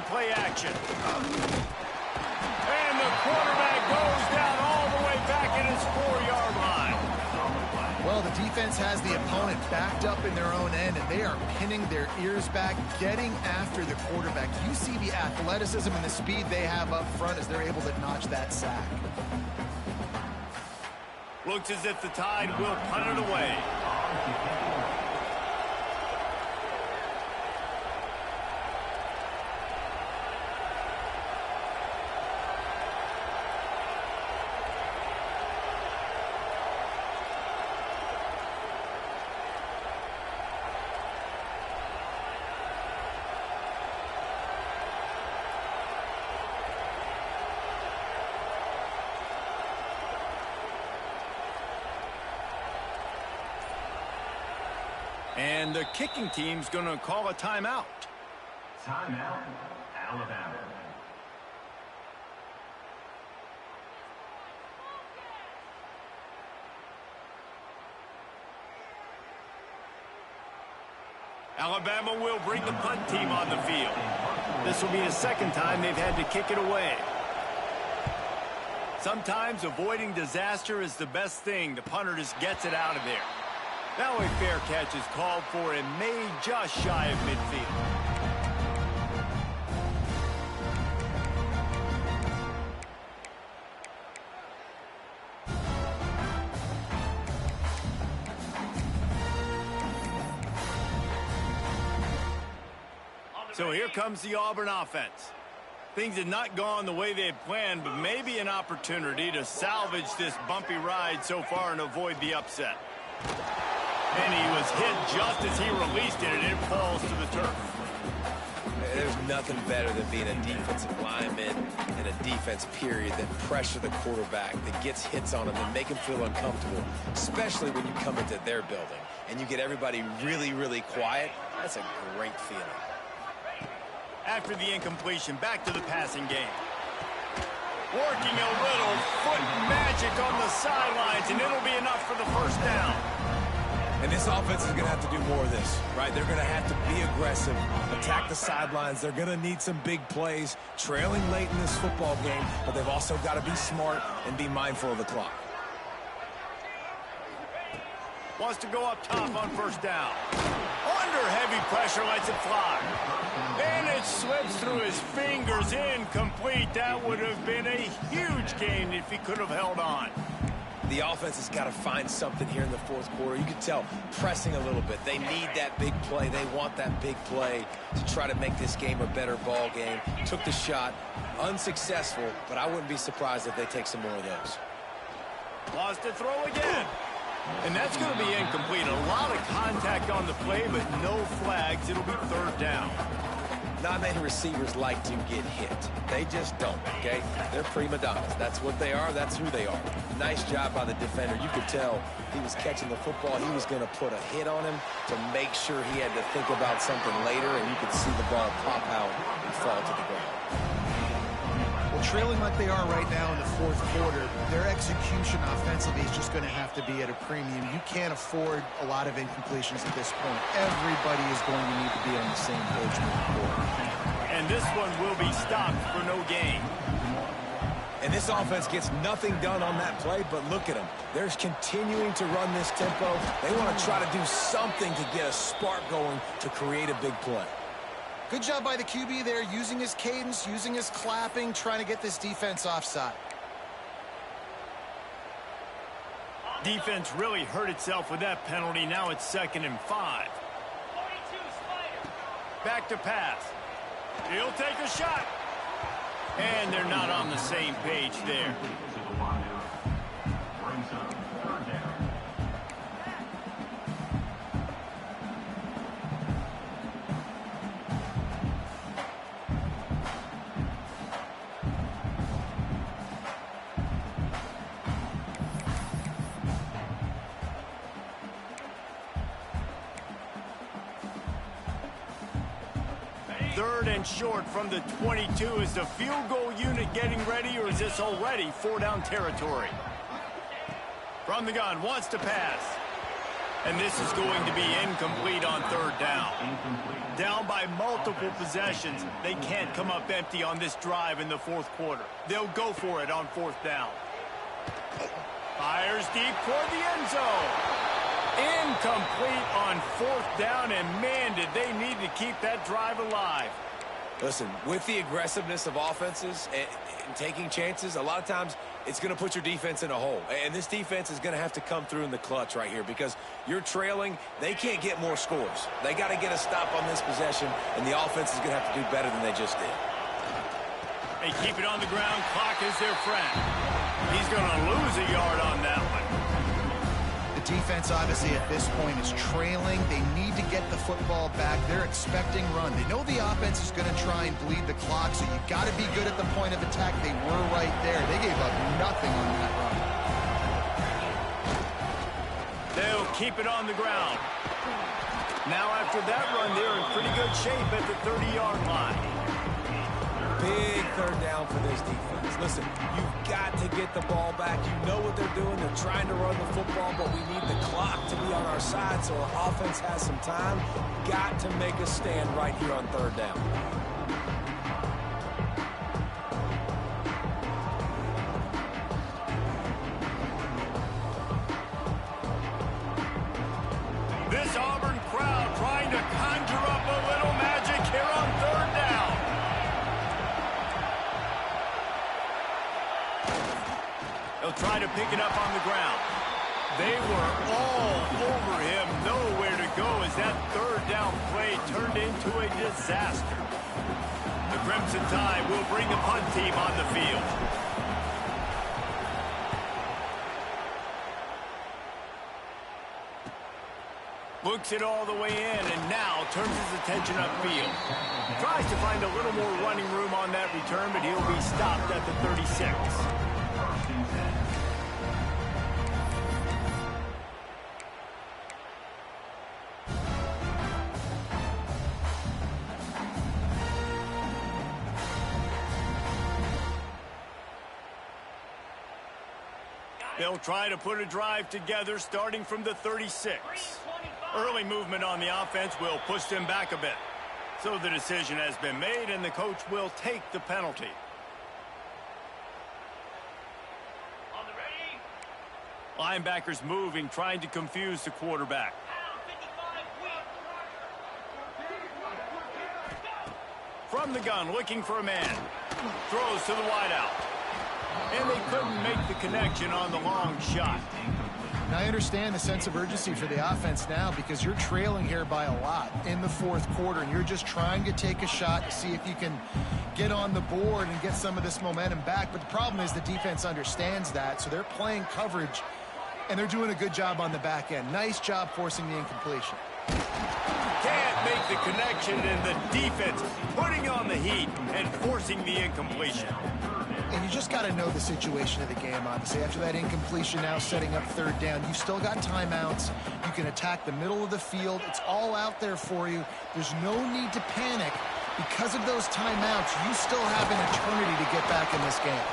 Play action. And the quarterback goes down all the way back at his 4-yard line. Well, the defense has the opponent backed up in their own end, and they are pinning their ears back, getting after the quarterback. You see the athleticism and the speed they have up front as they're able to notch that sack. Looks as if the Tide will punt it away. And the kicking team's going to call a timeout. Timeout, Alabama. Alabama will bring the punt team on the field. This will be the second time they've had to kick it away. Sometimes avoiding disaster is the best thing. The punter just gets it out of there. Now a fair catch is called for and made just shy of midfield. So here comes the Auburn offense. Things had not gone the way they had planned, but maybe an opportunity to salvage this bumpy ride so far and avoid the upset. And he was hit just as he released it, and it falls to the turf. There's nothing better than being a defensive lineman and a defense period that pressure the quarterback, that gets hits on him and make him feel uncomfortable, especially when you come into their building and you get everybody really, really quiet. That's a great feeling. After the incompletion, back to the passing game. Working a little foot magic on the sidelines, and it'll be enough for the first down. And this offense is going to have to do more of this, right? They're going to have to be aggressive, attack the sidelines. They're going to need some big plays, trailing late in this football game, but they've also got to be smart and be mindful of the clock. Wants to go up top on first down. Under heavy pressure, lets it fly. And it slips through his fingers, incomplete. That would have been a huge gain if he could have held on. the offense has got to find something here in the fourth quarter. You can tell pressing a little bit. They need that big play. They want that big play to try to make this game a better ball game. Took the shot, unsuccessful, but I wouldn't be surprised if they take some more of those. Lost to throw again. And that's going to be incomplete. A lot of contact on the play, but no flags. It'll be third down. Not many receivers like to get hit. They just don't, okay? They're prima donnas. That's what they are. That's who they are. Nice job by the defender. You could tell he was catching the football. He was going to put a hit on him to make sure he had to think about something later, and you could see the ball pop out and fall to the ground. Well, trailing like they are right now in the fourth quarter, their execution offensively is just going to have to be at a premium. You can't afford a lot of incompletions at this point. Everybody is going to need to be on the same page moving forward. And this one will be stopped for no gain. And this offense gets nothing done on that play, but look at them. They're continuing to run this tempo. They want to try to do something to get a spark going to create a big play. Good job by the QB there, using his cadence, using his clapping, trying to get this defense offside. Defense really hurt itself with that penalty. Now it's 2nd and 5. Back to pass. He'll take a shot. And they're not on the same page there. Third and short from the 22. Is the field goal unit getting ready, or is this already 4-down territory? From the gun, wants to pass. And this is going to be incomplete on 3rd down. Down by multiple possessions. They can't come up empty on this drive in the 4th quarter. They'll go for it on 4th down. Fires deep toward the end zone. Incomplete on 4th down, and man, did they need to keep that drive alive. Listen, with the aggressiveness of offenses and taking chances, a lot of times it's going to put your defense in a hole. And this defense is going to have to come through in the clutch right here because you're trailing. They can't get more scores. They got to get a stop on this possession, and the offense is going to have to do better than they just did. They keep it on the ground. Clock is their friend. He's going to lose a yard on that one. The defense, obviously, at this point is trailing. They need to get the football back. They're expecting run. They know the offense is going to try and bleed the clock, so you got to be good at the point of attack. They were right there. They gave up nothing on that run. They'll keep it on the ground. Now, after that run, they're in pretty good shape at the 30-yard line. Big 3rd down for this defense. Listen, you've got to get the ball back. You know what they're doing. They're trying to run the football, but we need the clock to be on our side so our offense has some time. Got to make a stand right here on 3rd down. This Auburn crowd trying to conjure up a little magic here on 3rd down. They'll try to pick it up on the ground. They were all over him, nowhere to go as that 3rd down play turned into a disaster. The Crimson Tide will bring the punt team on the field. Looks it all the way in and now turns his attention upfield. Tries to find a little more running room on that return, but he'll be stopped at the 36. They'll try to put a drive together starting from the 36. Early movement on the offense will push them back a bit. So the decision has been made, and the coach will take the penalty. Linebackers moving, trying to confuse the quarterback. From the gun, looking for a man. Throws to the wideout. and they couldn't make the connection on the long shot. And I understand the sense of urgency for the offense now because you're trailing here by a lot in the fourth quarter, and you're just trying to take a shot to see if you can get on the board and get some of this momentum back. But the problem is the defense understands that, so they're playing coverage, and they're doing a good job on the back end. Nice job forcing the incompletion. Can't make the connection, and the defense putting on the heat and forcing the incompletion. And you just got to know the situation of the game, obviously. After that incompletion, now setting up third down, you've still got timeouts. You can attack the middle of the field. It's all out there for you. There's no need to panic. Because of those timeouts, you still have an eternity to get back in this game.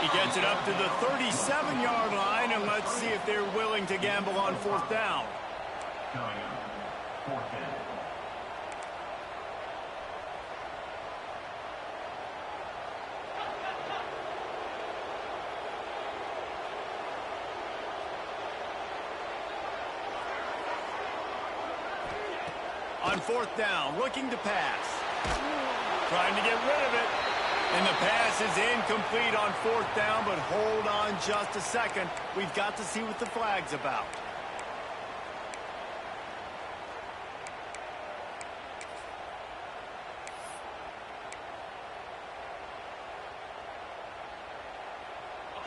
He gets it up to the 37-yard line, and let's see if they're willing to gamble on fourth down. On fourth down, looking to pass. Trying to get rid of it. And the pass is incomplete on fourth down, but hold on just a second. We've got to see what the flag's about.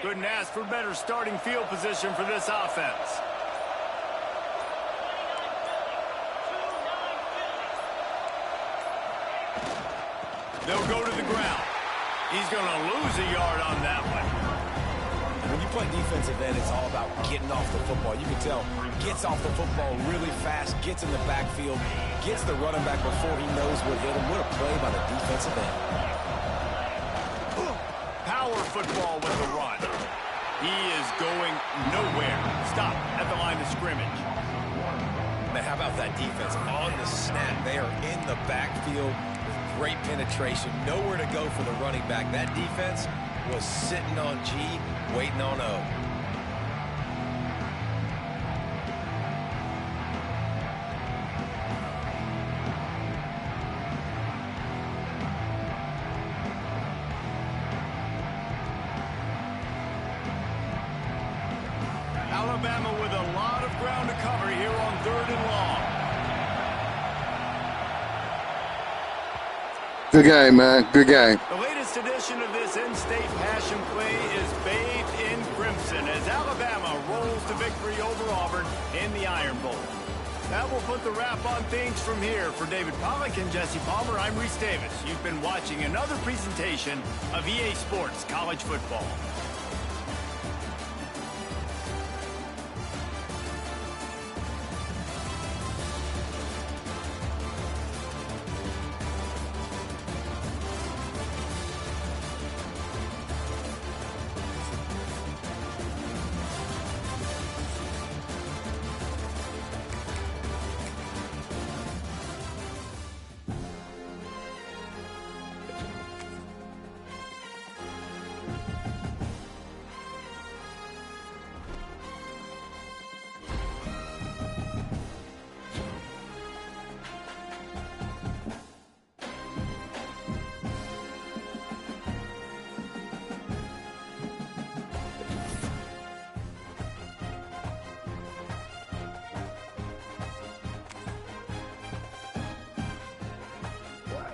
Couldn't ask for better starting field position for this offense. They'll go to the ground. He's going to lose a yard on that one. When you play defensive end, it's all about getting off the football. You can tell, gets off the football really fast, gets in the backfield, gets the running back before he knows what hit him. What a play by the defensive end. Power football with the run. He is going nowhere. Stop at the line of scrimmage. Man, how about that defense on the snap? They are in the backfield. Great penetration, nowhere to go for the running back. That defense was sitting on G, waiting on O. Alabama with a lot of ground to cover here on third and long. Good game, man. Good game. The latest edition of this in-state passion play is bathed in crimson as Alabama rolls to victory over Auburn in the Iron Bowl. That will put the wrap on things from here. For David Pollack and Jesse Palmer, I'm Reese Davis. You've been watching another presentation of EA Sports College Football.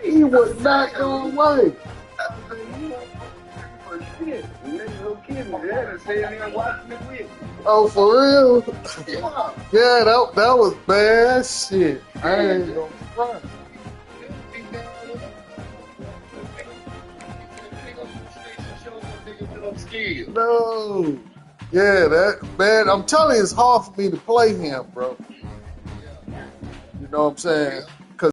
He was not going away. Oh, for real? Yeah, that was bad shit. I ain't gonna front. No. Yeah, that man, I'm telling you, it's hard for me to play him, bro. You know what I'm saying?